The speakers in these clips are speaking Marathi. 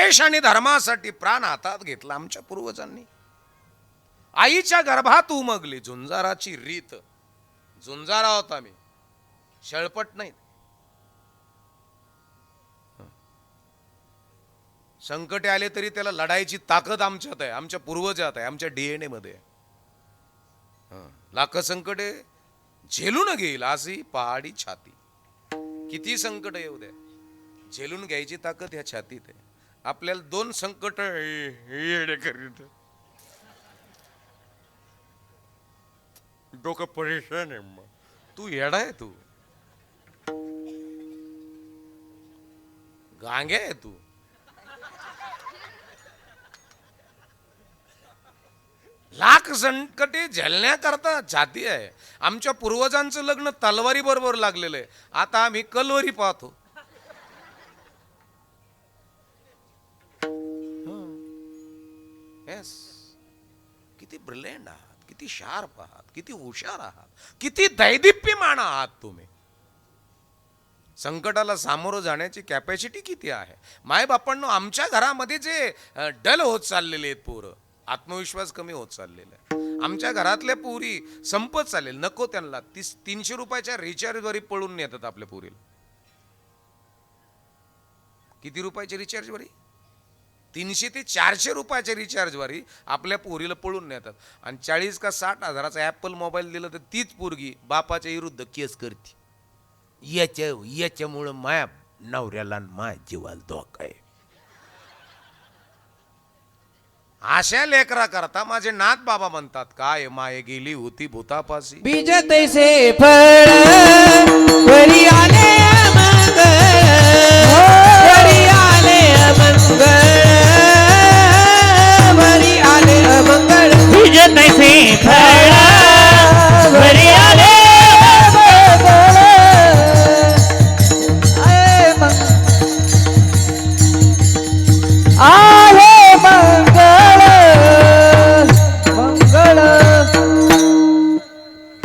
देश आणि धर्मासाठी प्राण हातात घेतला आमच्या पूर्वजांनी. आईच्या गर्भात उमगली झुंजाराची रीत. झुंजारा होता मी, शळपट नाही. संकटे आले तरी त्याला लढायची ताकद आमच्यात आहे, आमच्या पूर्वजात आहे, आमच्या डीएनए मध्ये आहे. लाख संकटे झेलून घेईल अशी पहाडी छाती. किती संकट येऊ द्या, झेलून घ्यायची ताकद ह्या छातीत आहे. आपल्याला 2 संकट येडे करीत, डोकं परेशान आहे. मग तू येडा आहे, तू गांगे आहे, तू लाख संकटे झेलण्याकरता छाती आहे. आमच्या पूर्वजांचं लग्न तलवारी बरोबर लागलेलं आहे, आता आम्ही कलवरी पाहतो. येस, किती ब्रिलियंट आहात, किती शार्प आहात, किती हुशार आहात, किती दैदिप्यमान आहात तुम्ही. संकटाला सामोरं जाण्याची कॅपॅसिटी किती आहे. मायबापांनो, आमच्या घरामध्ये जे डल होत चाललेले आहेत पोरं, आत्मविश्वास कमी होत चाललेला आहे. आमच्या घरातल्या पुरी संपत चालेल, नको त्यांना 300 रुपयाच्या रिचार्जवरी पळून नेतात आपल्या पुरीला. किती रुपयाच्या रिचार्जवरी? 300 ते 400 रुपयाच्या रिचार्जवरी आपल्या पोरीला पळून नेतात. आणि 40 का 60 हजाराचा ॲपल मोबाईल दिला तर तीच पोरगी बापाच्या विरुद्ध केस करते. याच्यामुळं माया नवऱ्याला माया जीवाला धोका आहे. अशा लेकरा करता माझे नाथ बाबा म्हणतात, काय माये गेली होती भूतापासी. बीज तैसे फळ वरी आले मंगळ, वरी आले मंगळ, वरी आले मंगळ. बीज तैसे फळ वरी आले मंगळ, आले मंगळ, मंगळ.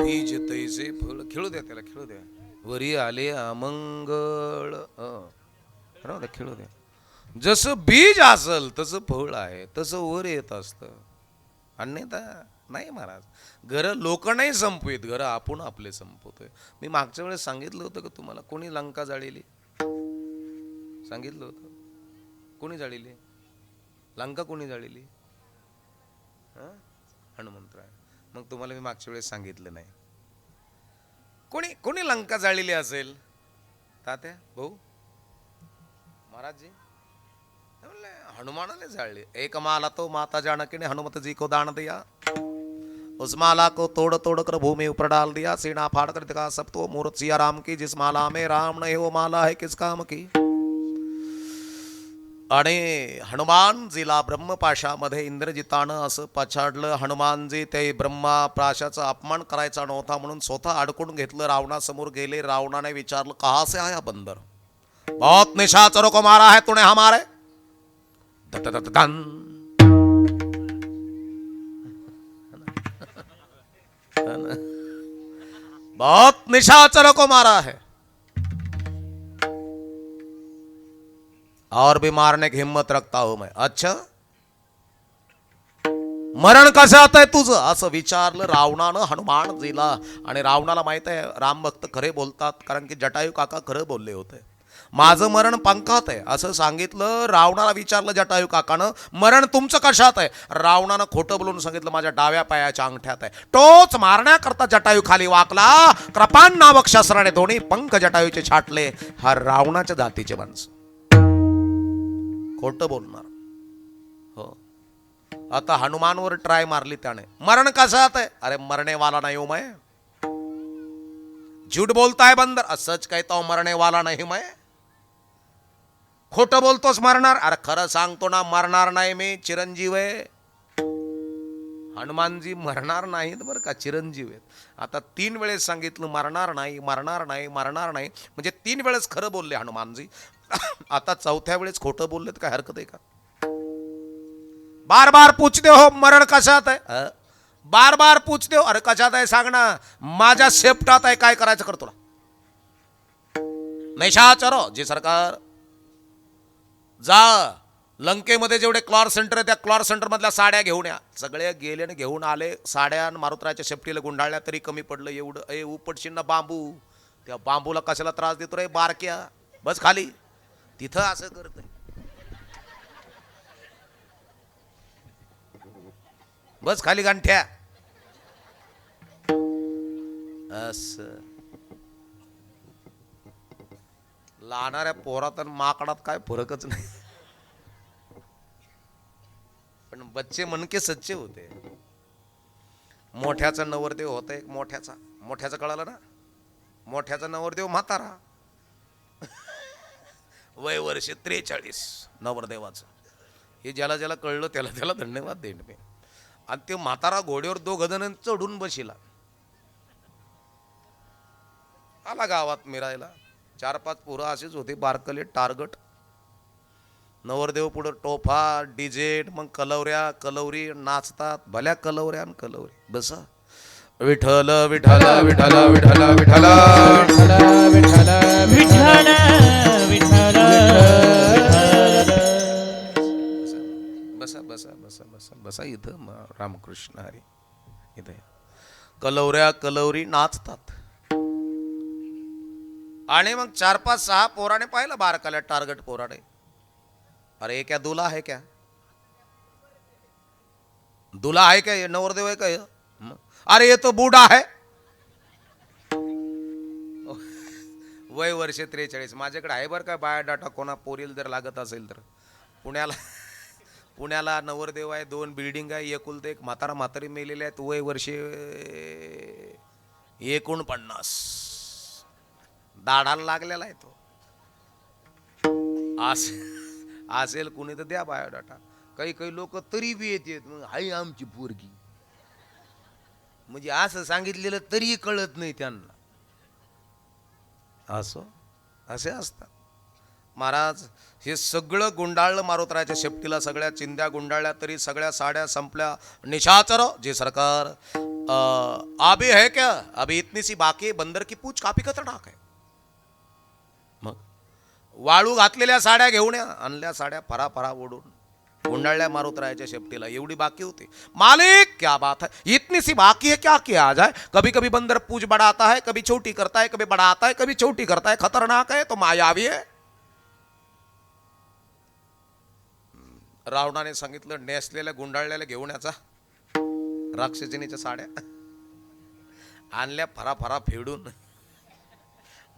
बीज तैसे फळ, खेळू द्या त्याला, खेळू द्या. वरी आले अमंगळ, राहू द्या, खेळू द्या. जसं बीज असल तसं फळ आहे, तसं वर येत असतं. अन्यथा नाही महाराज. घरं लोक नाही संपवीत, घरं आपण आपले संपवतोय. मी मागच्या वेळेस सांगितलं होतं का तुम्हाला, कोणी लंका जाळलेली? सांगितलं होतं. कोणी जाळलेली लंका? कोणी जाळलेली? हनुमंतराय. मग तुम्हाला मी मागच्या वेळेस सांगितलं नाही. कोणी लंका जाळलेली असेल? तात्या, भाऊ, महाराजजी हनुमानाने जाळले. एक माला तो माता जानकी ने हनुमत जी को दान दिया, उस माला को तोड़ तोड़ कर भूमि ऊपर डाल दिया, सीना फाड़ कर दिखा सब तो मूर्त सिया राम की, जिस माला में राम नहीं वो माला है किस काम की. आणि हनुमानजीला ब्रह्मपाशामध्ये इंद्रजितानं असं पछाडलं. हनुमानजी ते ब्रह्मपाशाचा अपमान करायचा नव्हता म्हणून स्वतः अडकून घेतलं. रावणासमोर गेले. रावणाने विचारलं, कहा से आया बंदर? बहुत निशाचरों को मारा है तूने हमारे. बहुत निशाचरों को मारा है और भी मारने की हिम्मत रखता हूं मैं. अच्छा, मरण कसं आता आहे तुझं? असं विचारलं रावणानं हनुमानजीला. आणि रावणाला माहित आहे रामभक्त खरे बोलतात, कारण की जटायू काका खरं बोलले होते. माझं मरण पंखात आहे असं सांगितलं. रावणाला विचारलं जटायू काकानं, मरण तुमचं कशात आहे? रावणानं खोटं बोलून सांगितलं, माझ्या डाव्या पायाच्या अंगठ्यात आहे. टोच मारण्याकरता जटायू खाली वाकला. कृपान नामक शस्त्राने दोन्ही पंख जटायूचे छाटले. हा रावणाच्या जातीचे माणसं खोटं बोलणार. हो, आता हनुमानवर ट्राय मारली त्याने. मरण कशात आहे? अरे मरने वाला नहीं हूं मैं. झूठ बोलता है बंदर. सच कहता हूं मरने वाला नहीं मैं. खोटं बोलतोस मरणार. अरे खरं सांगतो ना, मरणार नाही मी, चिरंजीव आहे. हनुमानजी मरणार नाहीत बरं का, चिरंजीव आहेत. आता 3 वेळेस सांगितलं मरणार नाही, मरणार नाही, मरणार नाही, म्हणजे 3 वेळेस खरं बोलले हनुमानजी. आता 4थ्या वेळेस खोटं बोललेत, काय हरकत आहे का? बार बार पूछते हो मरण कशात आहे? बार बार पूछते हो. अरे कशात आहे सांग ना. माझ्या सेफ्टात आहे, काय करायचं कर तुला. निशाचरो जी सरकार, जा लंकेमध्ये जेवढे क्लॉर सेंटर आहे त्या क्लॉर सेंटर मधल्या साड्या घेऊन या. सगळे गेले आणि घेऊन आले साड्या आणि मारुतराच्या शेपटीला गुंडाळल्या तरी कमी पडलं. एवढं ए उपटशील ना बांबू, त्या बांबूला कशाला त्रास देतो रे बारक्या, बस खाली. तिथं असं करतंय, बस खाली गांठ्या. असं लहानाऱ्या पोरात आणि माकडात काय फरकच नाही. पण बच्चे मनके सच्चे होते. मोठ्याचा नवरदेव होता एक, मोठ्याचा कळालं ना, मोठ्याचा नवरदेव म्हातारा, वय वर्ष 43 नवरदेवाचं. हे ज्याला ज्याला कळलं त्याला त्याला धन्यवाद देईन मी. आणि ते म्हातारा घोड्यावर 2 जण चढून बशिला. आला गावात मिरायला. 4-5 पोरं असेच होते बारकले टार्गट. नवरदेव पुढं टोफा डिजेट, मग कलवरी नाचतात. भल्या कलवऱ्या आणि कलवरी. बसा. विठ्ठल विठ्ठल विठ्ठल विठ्ठल विठ्ठल विठ्ठल विठ्ठल विठ्ठल. बसा बसा बसा बसा बसा. इथं रामकृष्ण हरी. इथे कलवरी नाचतात. आणि मग 4-5-6 पोराने पाहिलं बारकाल्या टार्गट पोराने. अरे ये क्या दूल्हा है क्या? दूल्हा है क्या? ये नवरदेव है क्या ये? अरे ये तो बूढ़ा है. वय वर्ष 43. माझ्याकडे आहे बरं का बायोडाटा, कोणा पोरील जर लागत असेल तर. पुण्याला नवरदेव आहे, 2 बिल्डिंग आहे, एकुलते एक म्हातारा म्हातारी मेलेले आहेत. वय वर्षे 49. दाढाला लागलेला आहे तो. असेल कुणी तर द्या बायोडाटा. काही लोक तरी बी येतात, हाय आमची पोरगी, म्हणजे असं सांगितलेलं तरी कळत नाही त्यांना. असे असतात महाराज. हे सगळं गुंडाळलं मारुतराच्या शेपटीला. सगळ्या चिंध्या गुंडाळल्या तरी सगळ्या साड्या संपल्या. निशाचर जे सरकार अभी है क्या? अभी इतनी सी बाकी है. बंदर की पूछ काफी खतरनाक है. मग वाळू घातलेल्या साड्या घेऊन या. आणल्या साड्या फरा ओढून गुंडाळल्या मारुतरायाच्या शेपटीला. एवढी बाकी होती. मालिक क्या बात है, इतनी सी बाकी है, क्या किया आ जाए. कभी कभी बंदर पूछ बढ़ाता है, कभी छोटी करता है, कभी बढ़ाता है, कभी छोटी करता है. खतरनाक है तो मायावी है. रावणाने सांगितलं नेसलेल्या गुंडाळलेल्या घेऊन याचा. राक्षसिनीच्या साड्या आणल्या फरा फेडून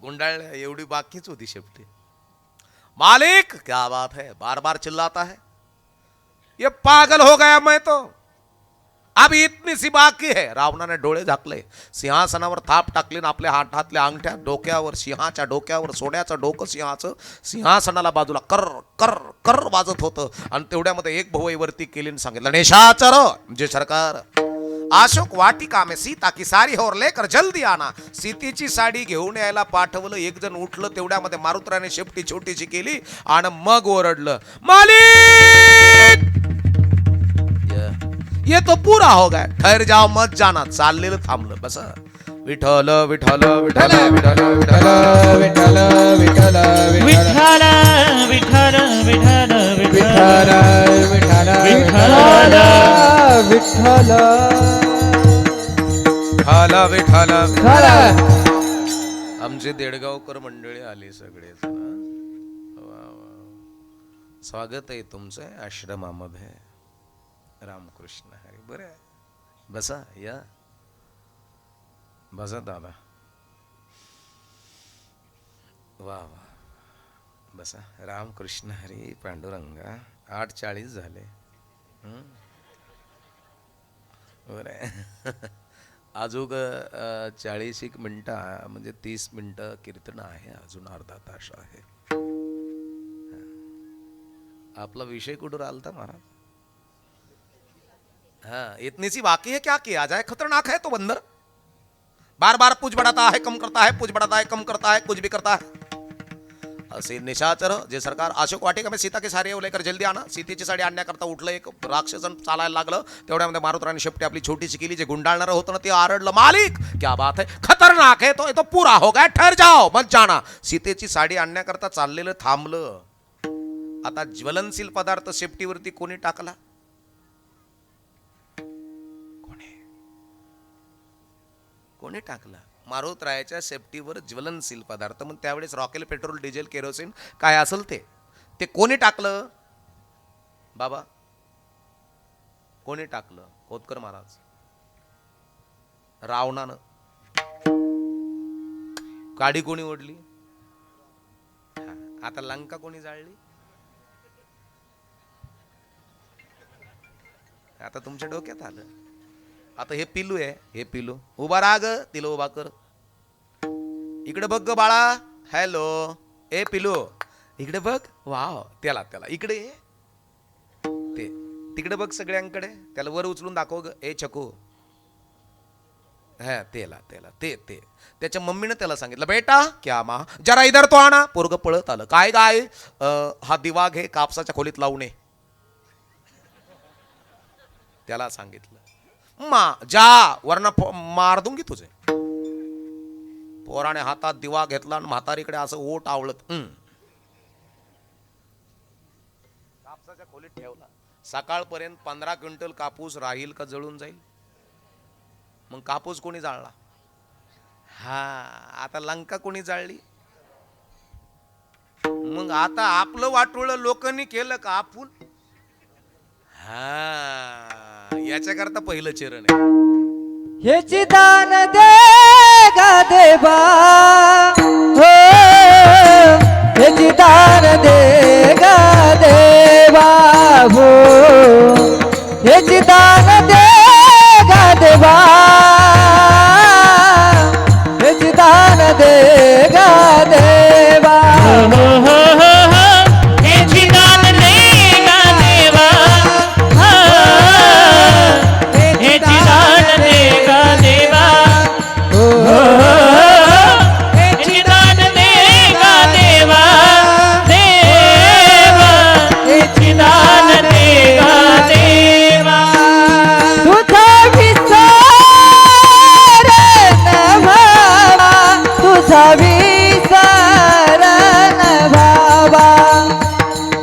गुंडाळल्या. एवढी बाकीच होती शेपटी. मालिक क्या बात है, बार बार चिल्लाता है. ये पागल हो गया मैं तो, अभी इतनी सी बाकी है. रावणाने डोळे झाकले. सिंहासनावर थाप टाकली ना आपल्या हातातल्या अंगठ्या डोक्यावर, सिंहाच्या डोक्यावर, सोन्याचं डोकं सिंहाचं सिंहासनाला बाजूला कर कर कर वाजत होतं. आणि तेवढ्यामध्ये एक भुवई वरती केली आणि सांगितलं निशाचर जे सरकार अशोक वाटिका में सीता की साडी और लेकर जल्दी आना. सीतेची साडी घेऊन यायला पाठवलं. एक जण उठलं. तेवढ्यामध्ये मारुतराने शेपटी छोटीशी केली आणि मग ओरडलं मालिक ये तो पूरा हो गया, ठहर जाओ मत जाना. चाललेलं थांबलं. बस. विठ्ठल विठ्ठल विठ्ठल विठ्ठल विठ्ठल विठ्ठल विठ्ठल विठ्ठल विठ्ठल विठ्ठल विठ्ठल विठ्ठल विठ्ठल विठ्ठल विठ्ठल. आमचे देडगावकर मंडळी आले सगळे. स्वागत आहे तुमचं आश्रमामध्ये. रामकृष्ण हरी. बरं आहे, बसा. या बसा दादा. वा बसा. रामकृष्ण हरी. पांडुरंगा. 8:40 झाले. बरं आहे. अजून 40 मिनिटं म्हणजे 30 मिनिटं कीर्तन आहे. अजून अर्धा तास आहे. आपला विषय कुठून आलता महाराज? हाँ, इतनी सी बाकी है, क्या किया जाए. खतरनाक है तो बंदर. बार बार पूछ बढ़ाता है, कम करता है, पूछ बढ़ाता है, कम करता है, कुछ भी करता है. असे निशाचर जे सरकार अशोक वाटिका में सीता की साडी लेकर जल्दी आना. सीतेची साडी आणण्याकरता उठलं एक राक्षसन. चालायला लागलं. तेवढ्यामध्ये मारुतराने शेपटी आपली छोटीशी केली. जे गुंडाळणारं होतं ना ते आरडलं मालिक क्या बात है, खतरनाक है तो पूरा हो गया, ठहर जाओ मत जाना. सीतेची साडी आणण्याकरता चाललेलं थांबलं. आता ज्वलनशील पदार्थ शेपटीवरती कोणी टाकला? कोणी टाकला? मारुतरायाच्या सेफ्टीवर ज्वलनशील पदार्थ, मग त्यावेळेस रॉकेल, पेट्रोल, डिझेल, केरोसिन काय असेल ते कोणी टाकलं? बाबा कोणी टाकलं? खोतकर महाराज. रावणानं. काडी कोणी ओढली? आता लंका कोणी जाळली? आता तुमच्या डोक्यात आलं. आता हे पिलू आहे, हे पिलू उभा राहा ग, तिला उभा कर. इकडे बघ ग बाळा. हॅलो ए पिलू इकडे बघ. वाव. त्याला इकडे ये. ते तिकडे बघ सगळ्यांकडे. त्याला वर उचलून दाखव ग. ए छकू. हा त्याला ते त्याच्या मम्मीने त्याला सांगितलं, बेटा क्या मा जरा इधर तो आणा. पोरग पळत आलं. काय गाय? हा दिवा घे, कापसाच्या खोलीत लावू नये. त्याला सांगितलं मा जा वरना मार दूंगी तुझे. पोराने हातात दिवा घेतला आणि म्हातारीकडे असं ओट आवळत कापसाच्या खोलीत ठेवला. सकाळपर्यंत 15 क्विंटल कापूस राहील का जळून जाईल? मग कापूस कोणी जाळला? हा. आता लंका कोणी जाळली? मग आता आपलं वाटोळं लोकांनी केलं का आपण? हा. याच्याकरता पहिलं चरण आहे. हेची दान दे गा देवा हो, हेची दान दे गा देवा हो, हेची दान दे गा देवा, हेची दान दे गा देवा हेची दान दे गा देवा, हेची दान दे गा देवा, हेची दान दे गा देवा, देवा हेची दान दे गा देवा. तुझा विसर न भावा, तुझा विसर न भावा,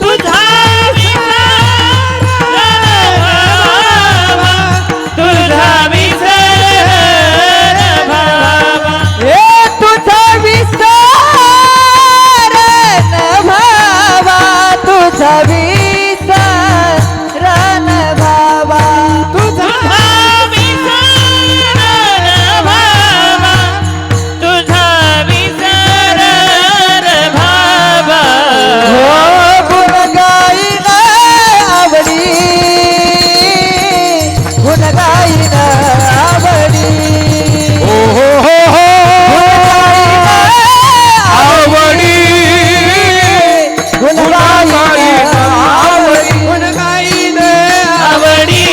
तुझा विसर भावा, तुझा विसर भावा, ए तुझा विसर न भावा, तुझा विसर न भावा, तुझा विसर भावा, तुझा विसर भावा. हो गुण गाईन आवडी, गुण गाईन आवडी, हो हो हो हो आवडी गुण गाईन आवडी, गुण गाईन आवडी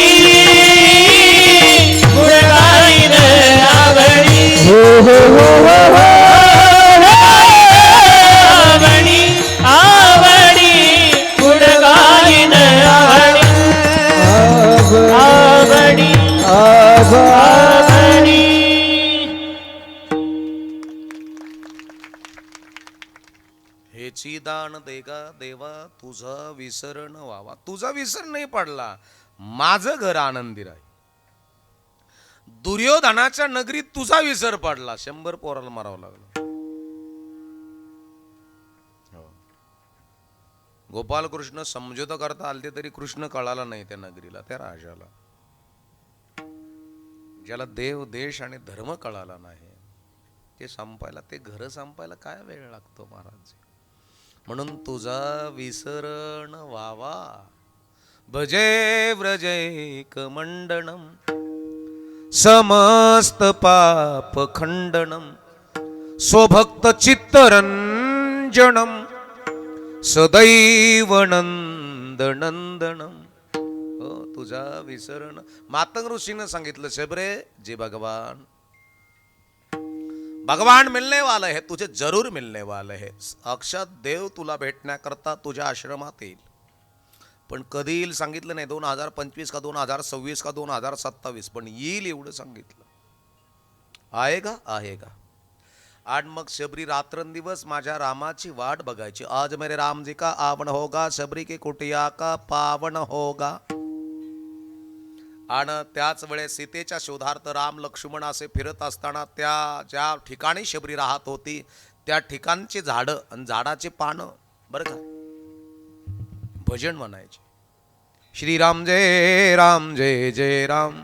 गुणगाईन आवडी, हो हो हो हो हो आवडी आवडी गुणगाईन आवडी, आवडी आवडी. हेची दान देगा देवा, तुझा विसर न व्हावा. तुझा विसर नाही पडला, माझं घर आनंदी राहील. दुर्योधनाच्या नगरीत तुझा विसर पडला, 100 पोराला मारावं लागलं. गोपाल कृष्ण समझोता करता आलते तरी कृष्ण कळाला नाही त्या नगरीला, त्या राजाला. ज्याला देव देश आणि धर्म कळाला नाही ते संपायला, ते घर संपायला काय वेळ लागतो महाराज. म्हणून तुझा विसरण व्हावा, भजे व्रजैक मंडनम, समस्त पाप खंडनम, स्वभक्त चित्तरंजनम, सदैव नंदनंदनम. हो तुझा विसरण. मातंग ऋषीनं सांगितलं, शबरे जे भगवान भगवान मिलने वाला है, तुझे जरूर मिलने वाला है. अक्षात देव तुला भेटण्याकरता तुझ्या आश्रमात येईल. पण कधी येईल सांगितलं नाही. 2025 का 2026 का 2027, पण येईल एवढं सांगितलं. आएगा आएगा. आणि मग शबरी रात्रंदिवस माझ्या रामाची वाट बघायची. आज मेरे रामजी का आवन होगा, शबरी की कुटिया का पावन होगा. आणि त्याच वेळेस सीतेच्या शोधार्थ राम लक्ष्मण असे फिरत असताना त्या ज्या ठिकाणी शबरी राहत होती त्या ठिकाणची झाडं आणि झाडाची पानं बरं का भजन म्हणायचे. श्रीराम जय जय राम,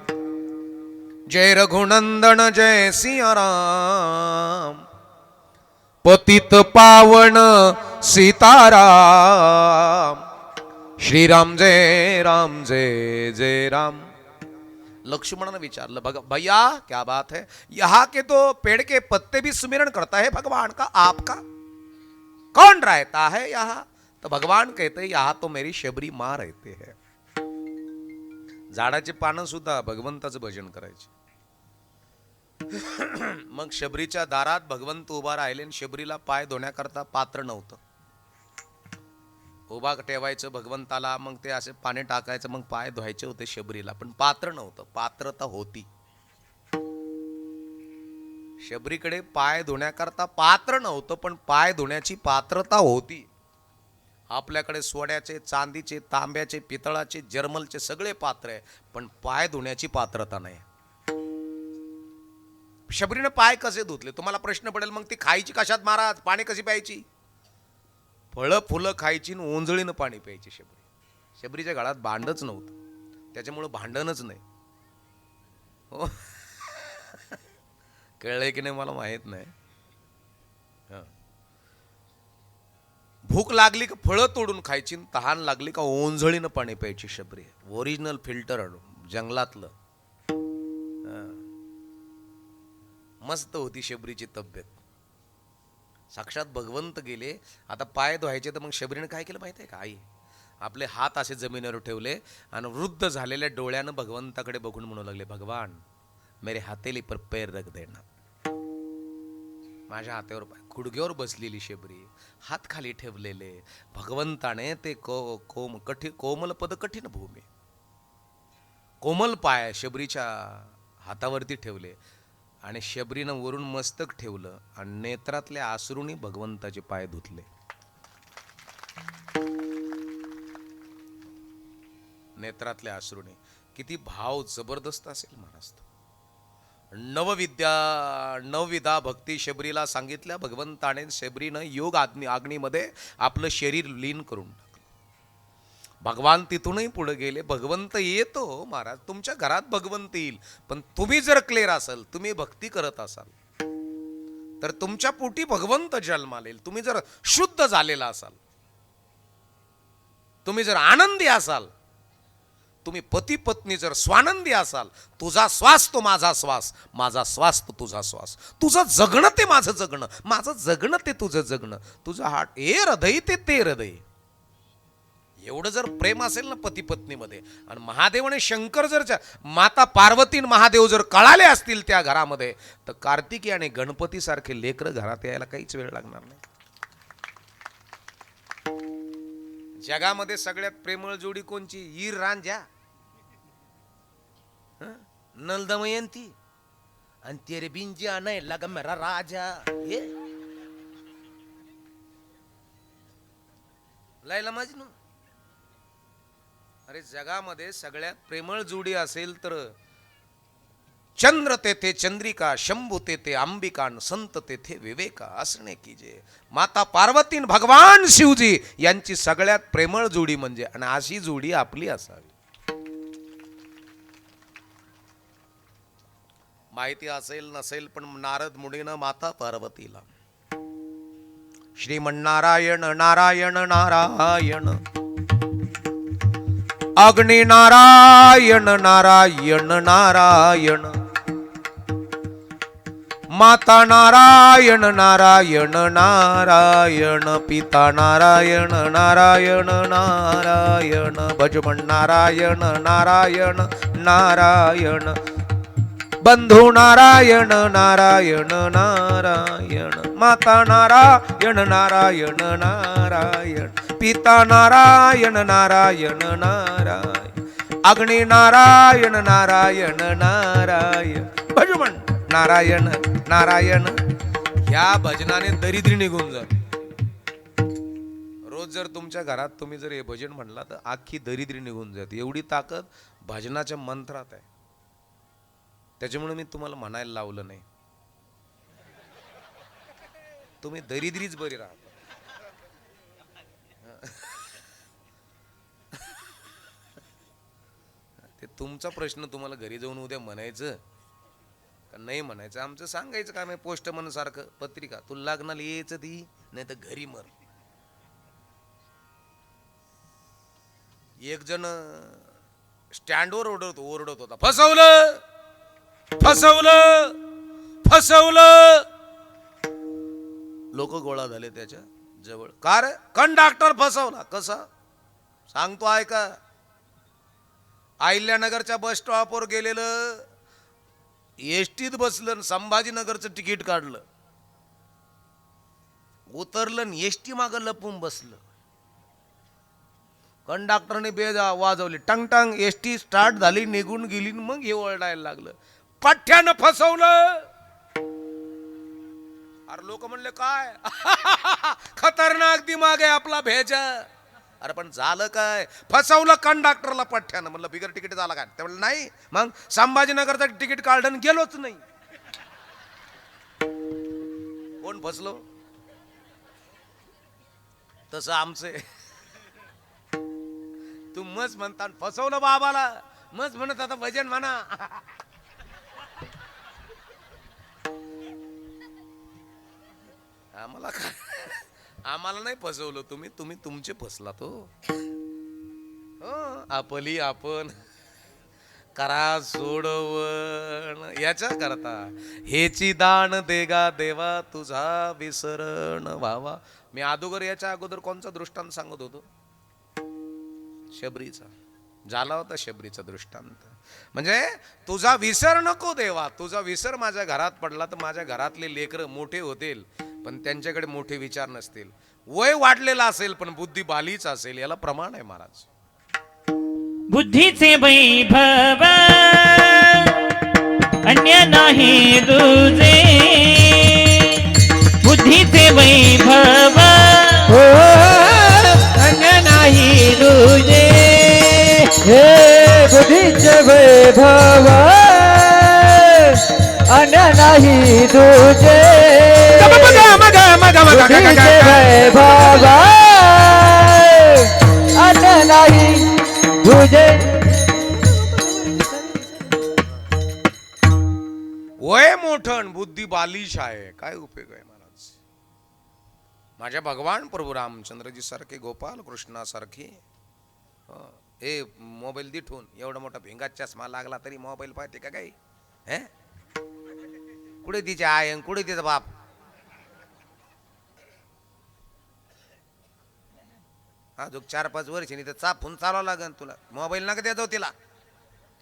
जय रघुनंदन जय सिया राम, पतित पावन सीताराम. श्रीराम जय जय राम. लक्ष्मण ने विचारलं, भैया क्या बात है, यहाँ के तो पेड़ के पत्ते भी सुमिरन करता है भगवान का, आपका कौन रहता है यहाँ? तो भगवान कहते यहाँ तो मेरी शबरी माँ रहते हैं. झाडाची पानं सुद्धा भगवंताचं भजन करायचे. मग शबरीच्या दारात भगवंत उभा राहिले आणि शबरीला पाय धुण्याकरता पात्र नव्हतं. उभा ठेवायचं भगवंताला, मग ते असे पाणी टाकायचं, मग पाय धुवायचे होते शबरीला, पण पात्र नव्हतं. पात्रता होती शबरीकडे, पाय धुण्याकरता पात्र नव्हतं पण पाय धुण्याची पात्रता होती. आपल्याकडे सोन्याचे, चांदीचे, तांब्याचे, पितळाचे, जर्मलचे सगळे पात्र आहे, पण पाय धुण्याची पात्रता नाही. शबरीने पाय कसे धुतले? तुम्हाला प्रश्न पडेल, मग ती खायची कशात महाराज, पाणी कशी प्यायची? फळं फुलं खायची आणि ओंजळीनं पाणी प्यायची शबरी. शबरीच्या गळ्यात भांडच नव्हतं, त्याच्यामुळे भांडणच नाही. हो कळलंय की नाही मला माहित नाही. भूक लागली का फळं तोडून खायची, तहान लागली का ओंजळीनं पाणी प्यायची शबरी. Original filter जंगलातलं. मस्त होती शबरीची तब्येत. साक्षात भगवंत गेले. आता पाय धुवायचे तर मग शबरीने काय केलं माहिती आहे का? आई आपले हात असे जमिनीवर ठेवले आणि वृद्ध झालेल्या डोळ्यानं भगवंताकडे बघून म्हणू लागले, भगवान मेरे हातेली पर पैर रख देना. माझ्या हातावर गुडघ्यावर बसलेली शबरी, हात खाली ठेवलेले. भगवंताने ते कोमल पद कठीण भूमी, कोमल पाय शबरीच्या हातावरती ठेवले आणि शबरीनं वरून मस्तक ठेवलं आणि नेत्रातल्या आसरूनी भगवंताचे पाय धुतले. नेत्रातल्या आसरूनी किती भाव जबरदस्त असेल महाराज. नवविधा भक्ती शबरीला सांगितल्या भगवंताने. शबरीनं योग अग्नीमध्ये आपलं शरीर लीन करून टाकलं. भगवान तिथूनही पुढे गेले. भगवंत येतो महाराज, तुमच्या घरात भगवंत येईल, पण तुम्ही जर क्लिअर असाल, तुम्ही भक्ती करत असाल तर तुमच्या पोटी भगवंत जन्माला येईल. तुम्ही जर शुद्ध झालेला असाल, तुम्ही जर आनंदी असाल, तुम्ही पती पत्नी जर स्वानंदी असाल, तुझा श्वास तो माझा श्वास, माझा श्वास तो तुझा श्वास, तुझं जगणं ते माझं जगणं, माझं जगणं ते तुझं जगणं, तुझं हार्ट हे हृदय ते हृदय. एवढं जर प्रेम असेल ना पती पत्नीमध्ये, आणि महादेव आणि शंकर जर माता पार्वती महादेव जर कळाले असतील त्या घरामध्ये, तर कार्तिकी आणि गणपती सारखे लेकरं घरात यायला काहीच वेळ लागणार नाही. जगामध्ये सगळ्यात प्रेमळ जोडी कोणची? ईर रांझा, नल दमयंती आणि तेरे बिंजिया नाही लगा मेरा राजा. हे लैला मजनू. अरे जगामध्ये सगळ्यात प्रेमळ जोडी असेल तर चंद्र तेथे चंद्रिका, शंभू तेथे अंबिका, संत तेथे विवेका असणे कीजे. माता पार्वती भगवान शिवजी यांची सगळ्यात प्रेमळ जोडी म्हणजे, आणि अशी जोडी आपली असावी. माहिती असेल नसेल पण नारद मुनीनं माता पार्वतीला श्रीमन्नारायण नारायण नारायण, अग्नि नारायण नारायण नारायण, माता नारायण नारायण नारायण, पिता नारायण नारायण नारायण, भजमन नारायण नारायण नारायण, बंधू नारायण नारायण नारायण, माता नारायण नारायण नारायण, पिता नारायण नारायण नारायण, अग्नि नारायण नारायण नारायण, भजमन नारायण नारायण. ह्या भजनाने दरिद्री निघून जाते. रोज जर तुमच्या घरात तुम्ही जर हे भजन म्हणला तर अख्खी दरिद्री निघून जाते. एवढी ताकद भजनाच्या मंत्रात आहे. त्याच्यामुळे मी तुम्हाला म्हणायला लावलं नाही. तुम्ही दरिद्रीच बरी राहता. ते तुमचा प्रश्न. तुम्हाला घरी जाऊन उद्या म्हणायचं का नाही म्हणायचं आमचं सांगायचं काम आहे. पोस्टमन सारखं पत्रिका तुला लग्नाला यायचं ती नाही तर घरी मर. एक जण स्टँडवर ओरडत होता, फसवलं फसवलं फसवलं. लोक गोळा झाले त्याच्या जवळ. का रे? कंडक्टर फसवला. कसा सांगतो ऐका. अहिल्यानगरच्या बस स्टॉपवर गेलेलं, एसटीत बसलं, संभाजीनगरचं तिकीट काढलं, उतरलं, एसटी मागं लपून बसलं. कंडक्टरने बेज वाजवली, टंग टंग. एसटी स्टार्ट झाली, निघून गेली. मग हे ओरडायला लागलं, पठ्ठ्यानं फसवलं. अरे लोक म्हणले काय खतरनाक दिमाग आहे आपला भेजा. अरे पण झालं काय? फसवलं कंडक्टरला पठ्ठ्यानं. म्हणलं बिगर तिकीट झाला काय? ते म्हणलं नाही. मग संभाजीनगरचं तिकीट काढलं गेलोच नाही. कोण फसलो? तसं आमचे. तू मस्त म्हणता फसवलं बाबाला, मस्त म्हणत आता भजन म्हणा. आम्हाला काय? आम्हाला नाही फसवलं तुम्ही. तुम्ही तुमचे फसला तो. आपली आपण करा सोडवण याच्या करता हेची दान देगा देवा तुझा विसरण व्हावा. मी अगोदर याच्या अगोदर कोणचा दृष्टांत सांगत होतो? शबरीचा. झाला होता शबरीचा दृष्टांत. म्हणजे तुझा विसर नको देवा. तुझा विसर माझ्या घरात पडला तर माझ्या घरातले लेकरं मोठे होतील पण त्यांच्याकडे मोठे विचार नसतील. वय वाढलेला असेल पण बुद्धी बालीच असेल. याला प्रमाण आहे महाराज. बुद्धीचे वैभव अन्य नाही तुझे. बुद्धीचे वैभव हो अन्य नाही तुझे. हे बुद्धीचे वैभव अन्य नाही तुझे. बुद्धीचे वैभव अन्य नाही तुझे. वय मोठण बुद्धी बालिश आहे. काय उपयोग आहे महाराज? माझ्या भगवान प्रभू रामचंद्रजी सारखे, गोपाल कृष्णासारखे. हे मोबाईल दिठून एवढा मोठा भिंगात चष्मा लागला तरी मोबाईल पाहते का काही? कुठे तिचे आय कुठे तिचा बाप? अजून 4-5 वर्षांनी तर चापून चालावं लागेल तुला. मोबाईल नका देतो तिला.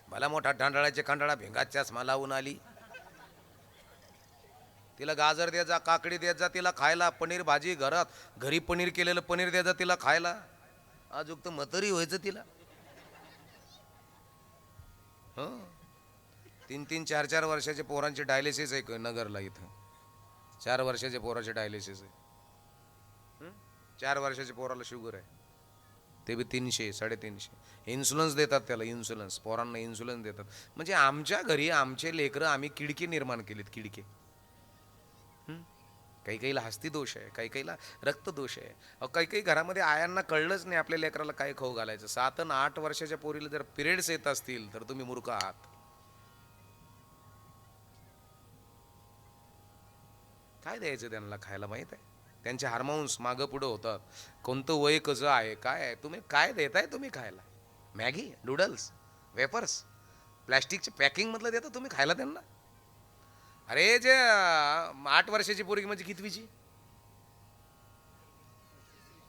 भला मोठा ढांडाळाचे खंडाळा भिंगात चष्मा लावून आली. तिला गाजर द्यायचा, काकडी द्यायचा तिला खायला, पनीर भाजी घरी पनीर केलेलं पनीर द्यायचं तिला खायला. अजून तर मतरी व्हायचं तिला. 3-3, 4-4 वर्षाच्या पोरांची डायलिसिस आहे नगरला. इथं 4 वर्षाच्या पोराचे डायलिसिस आहे. 4 वर्षाच्या पोराला शुगर आहे. ते बी 300-350. इन्शुलन्स देतात त्याला. इन्शुलन्स पोरांना इन्शुलन्स देतात. म्हणजे आमच्या घरी आमचे लेकरं आम्ही किडके निर्माण केलेत. किडके. काही काहीला हस्ती दोष आहे, काही काहीला रक्त दोष आहे. काही काही घरामध्ये आयांना कळलंच नाही आपल्या लेकराला काय खाऊ घालायचं. 7 आणि 8 वर्षाच्या पोरीला जर पिरियड्स येत असतील तर तुम्ही मूर्ख आहात. काय द्यायचं त्यांना खायला माहित आहे? त्यांचे हार्मोन्स मागं पुढं होतात. कोणतं वय कसं आहे काय आहे? तुम्ही काय देताय तुम्ही खायला? मॅगी, नूडल्स, वेफर्स, प्लॅस्टिकच्या पॅकिंग मधलं देता तुम्ही खायला त्यांना? अरे जे 8 वर्षाची पोरगी म्हणजे कितवीची?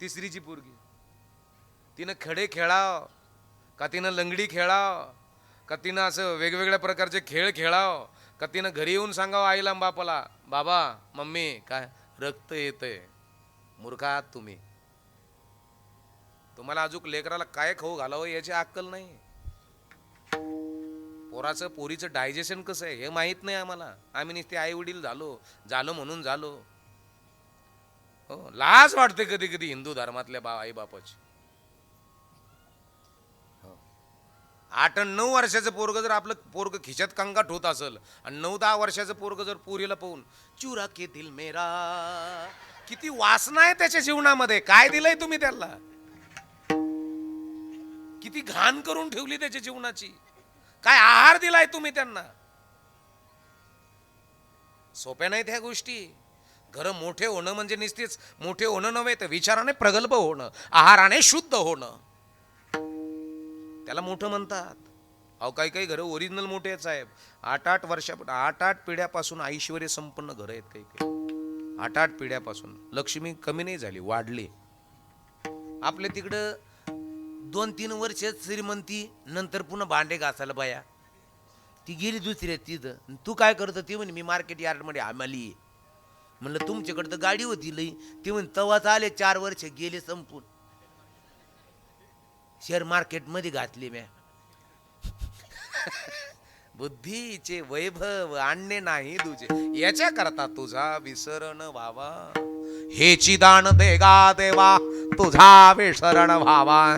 3रीची पोरगी. तिनं खडे खेळाव का तिनं लंगडी खेळाव का तिनं असं वेगवेगळ्या प्रकारचे खेळ खेळाव का तिनं घरी येऊन सांगावं आईला बापाला, बाबा मम्मी काय रक्त येतंय? मूर्ख आहात तुम्ही. तुम्हाला अजून लेकराला काय खाऊ घालावं याची अक्कल नाही. पोरीचं डायजेशन कसं आहे हे माहीत नाही आम्हाला. आम्ही नुसते आई वडील झालो म्हणून झालो. हो, लाज वाटते कधी कधी हिंदू धर्मातल्या आई बापाची. 8-9 वर्षाचं पोरग जर आपलं पोरग खिशात कंगाट होत असेल आणि 9-10 वर्षाचं पोरग जर पुरीला पाहून चुरा के दिल मेरा, किती वासना आहे त्याच्या जीवनामध्ये. काय दिलंय तुम्ही त्याला, किती घाण करून ठेवली त्याच्या जीवनाची, काय आहार दिलाय तुम्ही त्यांना. सोप्या नाहीत ह्या गोष्टी. घर मोठे होणं म्हणजे नुसतेच मोठे होणं नव्हे, तर विचाराने प्रगल्भ होणं, आहाराने शुद्ध होणं, त्याला मोठं म्हणतात. अहो काही काही घरं ओरिजिनल मोठे आहेत साहेब. 8-8 वर्षा 8-8 पिढ्यापासून ऐश्वर्य संपन्न घरं आहेत काही काही. 8-8 पिढ्यापासून लक्ष्मी कमी नाही झाली, वाढली. आपल्या तिकडं 2-3 वर्ष श्रीमंती, नंतर पुन्हा भांडे घासायला बाया. ती गेली दुसऱ्या तिथं. तू काय करतो? ती म्हणे मी मार्केट यार्डमध्ये आम्हाला. म्हणलं तुमच्याकडं तर गाडी होती लई. ती म्हणे तवाच आले 4 वर्ष गेले संपून. शेअर मार्केट मध्ये घातले म्या. बुद्धीचे वैभव आणणे नाही तुझे, याच्या करता तुझा विसरण व्हावा. हेची दान देगा देवा, तुझा विसरण व्हावा.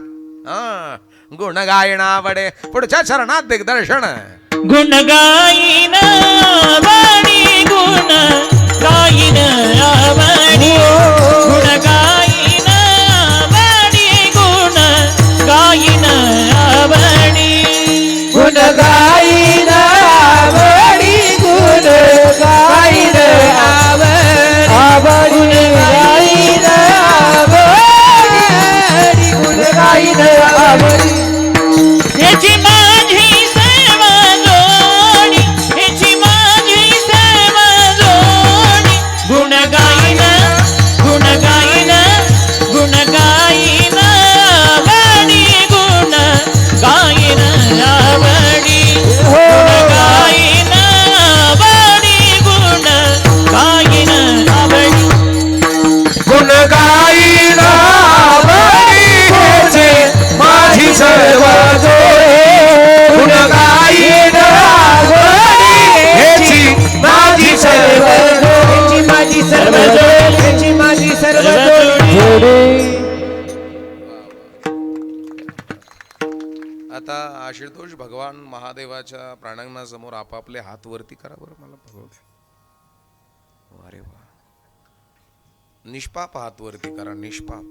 गुण गायना बडे पुढच्या चरणात दिग्दर्शन. गुण गाईन आवडी, गुण गाईन आवडी, गुण गाईन आवडी, गुण गाईन आवडी, गुण गाईन आवडी, गुण गाईन आवडी, गुण गाईन आवडी, गुण गाईन आवडी. याची माझी सेवा जोडी, याची माझी सेवा जोडी, गुण गाईन, गुण गाईन, गुण गाईन आवडी, गुण गाईन आवडी, गुण गाईन आवडी, गुण गाईन आवडी, गुण गाईन आवडी, हेची माझी सर्व जोडी. गुण गाईन आवडी, हेची माझी सर्व जोडी, हेची माझी सर्व जोडी, हेची माझी सर्व जोडी. आता आशुतोष भगवान महादेवाच्या प्राणांगणासमोर आपापले हात वरती करा बरं, मला बघू द्या. अरे वा, निष्पाप हात वरती करा, निष्पाप.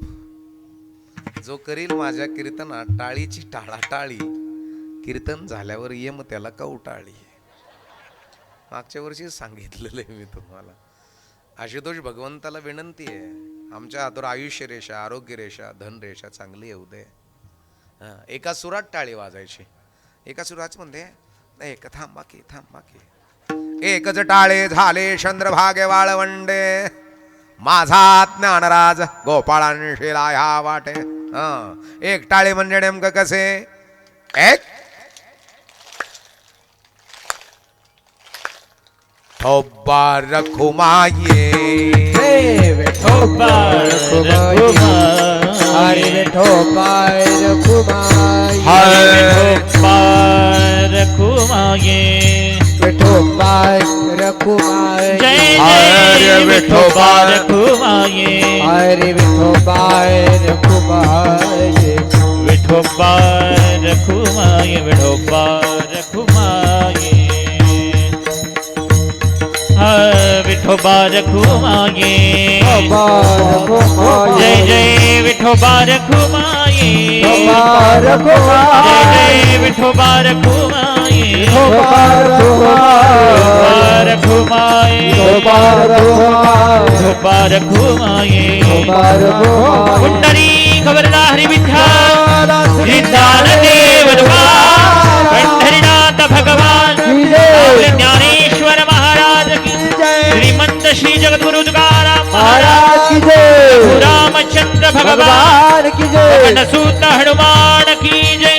जो करील माझ्या कीर्तनात टाळीची टाळाटाळी, कीर्तन झाल्यावर येम त्याला कवटाळी. मागच्या वर्षी सांगितलेलं आहे मी तुम्हाला. आशुतोष भगवंताला विनंती आहे, आमच्या हातावर आयुष्य रेषा, आरोग्य रेषा, धन रेषा चांगली येऊ दे. एका सुरात टाळी वाजायची. एका सुराच म्हणते एक थांबा की, थांबा की. एकच टाळे झाले चंद्रभागे वाळवंडे, माझा ज्ञानराज गोपाळांशीला ह्या वाटे. एक टाळे म्हणजे नेमकं कसे? एक ठोबा रखुमाये, विठोबा हरे विठोबा रखुमाई, विठोबा रखुमाये, विठोबा रखुमाई. जय जय विठोबा रखुमाये, हरे विठोबा रखुमाई, विठोबा रखुमाये, विठोबा रखुमाये, विठोबा रखुमाये. जय जय विठोबा रखुमाये, जय जय विठोबा रखुमाये, रखुमाये, विठोबा रखुमाये. पुंडरी खबरदा हरि विठ्ठल, सिद्धान देव पंढरीनाथ भगवान, ज्ञानेश्वर महाराज की, श्रीमंत श्री जगद्गुरु तुकाराम महाराज की जय, रामचंद्र भगवान की जय, सूत हनुमान की जय,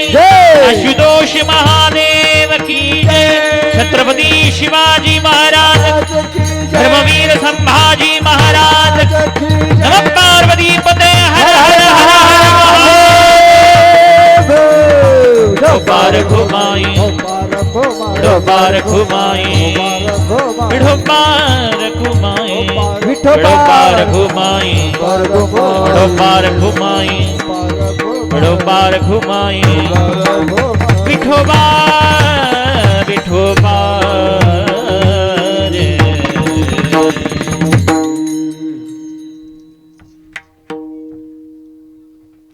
आशुतोष महादेव की जय, छत्रपती शिवाजी महाराज, धर्मवीर संभाजी महाराज. नमः पार्वती पते, हर हर हर हर महादेव. रखुमाई. विठोबा रखुमाई विठोबा रखुमाई विठोबा रखुमाई विठोबा रखुमाई विठोबा रखुमाई विठोबा विठोबा रे.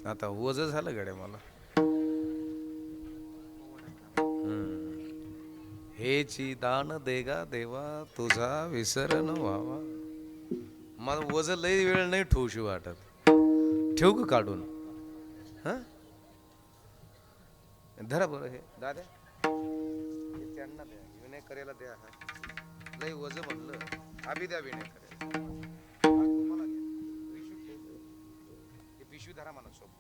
आता वज झालं गड्या मला. हेची दान देगा देवा तुझा विसर न व्हावा. मला वज लई वेळ नाही ठेवशी वाटत. ठेवू का काढून? हा धरा बरं हे दादा त्यांना द्या विनय करायला द्या. लई वज म्हणलं आभी द्या विनय करायला. पिशवी धरा म्हणा सोबत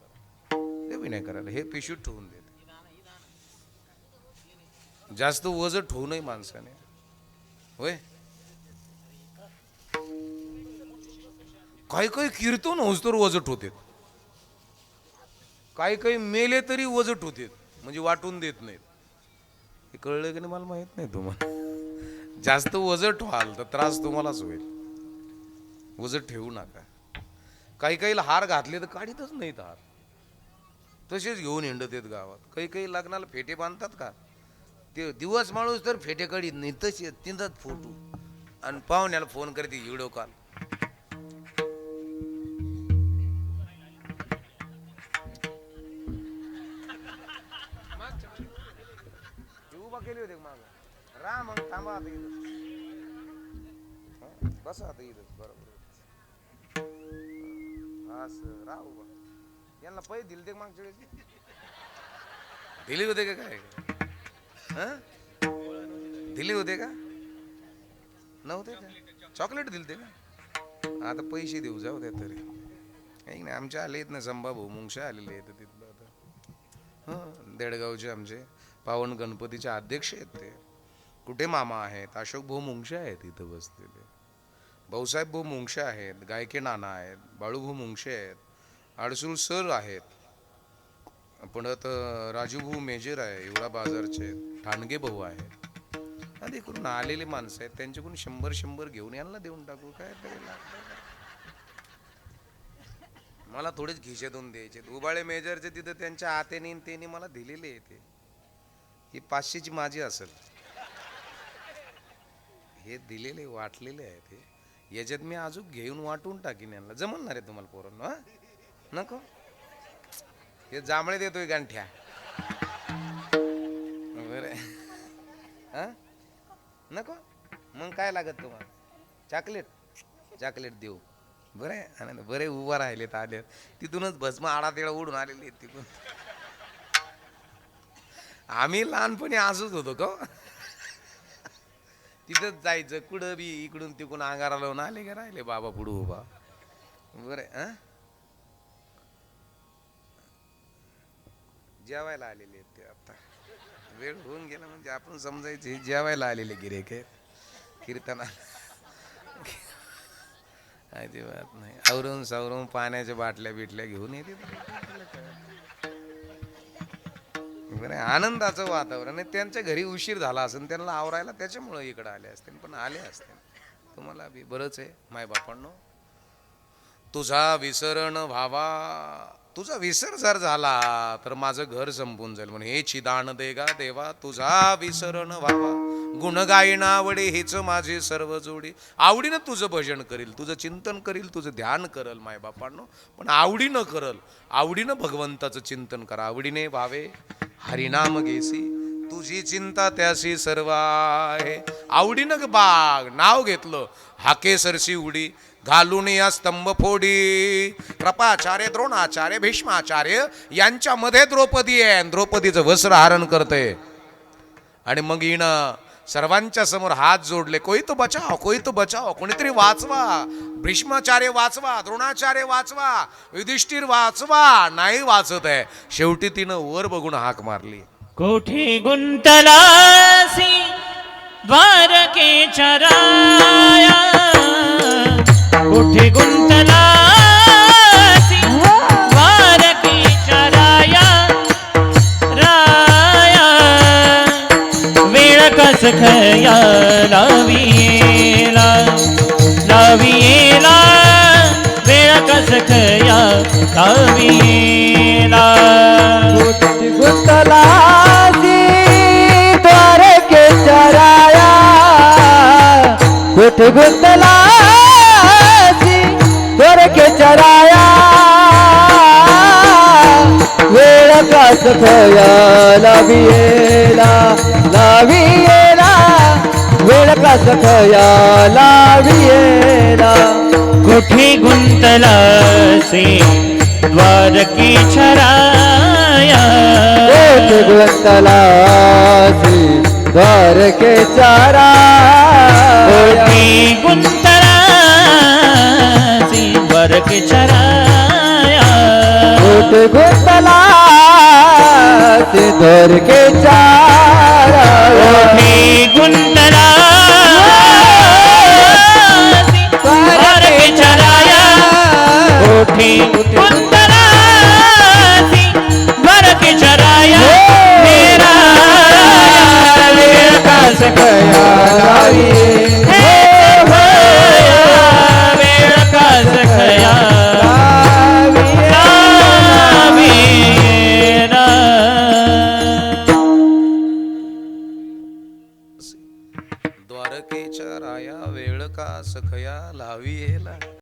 विनय करायला हे पिशवीत ठेवून देते. जास्त वज ठेवू नये माणसाने होय. काही काही कीर्तन होस तर वजट होते. काही काही मेले तरी वजट होते म्हणजे वाटून देत नाहीत. हे कळलं की नाही मला माहित नाही. तुम्हाला जास्त वजट व्हाल तर त्रास तुम्हालाच होईल. वजट ठेवू नका. काही काहीला हार घातले तर काढीतच नाहीत हार. तसेच घेऊन हिंडत येत गावात. काही काही लग्नाला फेटे बांधतात का ते दिवस माणूस तर फेटे काढीत नाही तसे तिथंच फोटो आणि पाहुण्याला फोन करते व्हिडिओ कॉल. उभा केली होती माग रा मग थांबा आता इथं बसा आता इथं बरोबर असं रा उभा. यांना पैसे दिले ते मागच्या वेळेस दिले होते का काय? दिले होते का नव्हते का? चॉकलेट दिलते का? आता पैसे देऊ जाऊ द्या तरी. काही नाही आमच्या आले आहेत ना संभा भाऊ मुंगशा आलेले आहेत तिथलं. आता हां देडगावचे आमचे पावन गणपतीचे अध्यक्ष आहेत ते. कुठे मामा आहेत अशोक भाऊ मुंगशा आहेत इथं बसलेले. भाऊसाहेब भाऊ मुंगशा आहेत. गायके नाना आहेत. बाळूभाऊ मुंगशे आहेत. आडसूळ सर आहेत. परत राजूभाऊ मेजर आहे एवढा बाजारचे. ठाणगे भाऊ आहेत. आधी करून आलेले माणसं आहेत त्यांच्याकडून 100 घेऊन यांना देऊन टाकू काय तरी. मला थोडेच खिशातून द्यायचे. उबाळे मेजरचे तिथं त्यांच्या आतेने त्यांनी मला दिलेले येते. ही 500ची माझी असेल. हे दिलेले वाटलेले आहे ते. याच्यात मी अजून घेऊन वाटून टाकीन यांना. जमणार आहे तुम्हाला पोरांना? नको हे जांभळे देतोय गांठ्या बरं. हा नको मग काय लागत तुम्हाला? चॉकलेट देऊ. बरं आहे बरे उभा राहिलेत आले तिथूनच भस्म आडा तेळा उडून आलेले आहेत तिथून. आम्ही लहानपणी असंच होतो का तिथंच जायचं कुठं बी इकडून तिकडून अंगारा लावून आले का राहिले बाबा पुढे उभा. बरं जेवायला आलेले आहेत ते. आता वेळ होऊन गेला म्हणजे आपण समजायचे जेवायला आलेले गिऱ्हाईक आहेत. कीर्तना अजिबात नाही. आवरून सावरून पाण्याच्या बाटल्या बिटल्या घेऊन येते. बरं आनंदाचं वातावरण आहे. त्यांच्या घरी उशीर झाला असेल त्यांना आवरायला त्याच्यामुळे इकडे आले असतील. पण आले असतील. तुम्हाला बी बरंच आहे मायबापांनो. तुझा विसरण व्हावा. तुझा विसर जर झाला तर माझं घर संपून जाईल. म्हणून हे चिदान देगा देवा तुझा विसरण व्हावा. गुण गायन आवडे हेच माझे सर्व जोडी. आवडीनं तुझं भजन करील तुझं चिंतन करील तुझं ध्यान करल मायबापांनो. पण आवडीनं करल. आवडीनं भगवंताचं चिंतन करा. आवडीने व्हावे हरिनाम घेसी तुझी चिंता त्याशी सर्व आहे. आवडीनं बाग नाव घेतलं हाके सरसी उडी घालून या स्तंभ फोडी. कृपाचार्य द्रोणाचार्य भीष्माचार्य यांच्यामध्ये द्रौपदी आहे. द्रौपदीचं वस्त्र हरण करते आणि मग हिनं सर्वांच्या समोर हात जोडले. कोई तो बचाव कोई तो बचाव. कोणीतरी वाचवा. भीष्माचार्य वाचवा. द्रोणाचार्य वाचवा. युधिष्ठिर वाचवा. नाही वाचत आहे. शेवटी तिनं वर बघून हाक मारली. कोठी गुंतलासी द्वारकेच्या राया. कोठी गुंतलासी द्वारकेच्या राया. राया वेळ सखया लावियेला लावियेला वेळ कसखया लावियेला कुठे गुंतलासी द्वारके चराया कुठे गुंतलासी द्वारके चराया वेळ कास खया लावियेला लावियेला वेळ कास खया लावियेला कुठे गुंतलासे द्वारकी छराया कुठे गुंतलासी द्वारके चराया कुठे गुंतलासी द्वारकी छराया कुठे गुंतलासी द्वारके चराया कुठे गुंतलासी द्वारकी छराया कुठे गुंतलासी द्वारकी छराया मेरा वेळ कास खया लाविये हे भया वेळ कास खया लावियेला द्वारकेच्या राया वेळ का सखया लावियेला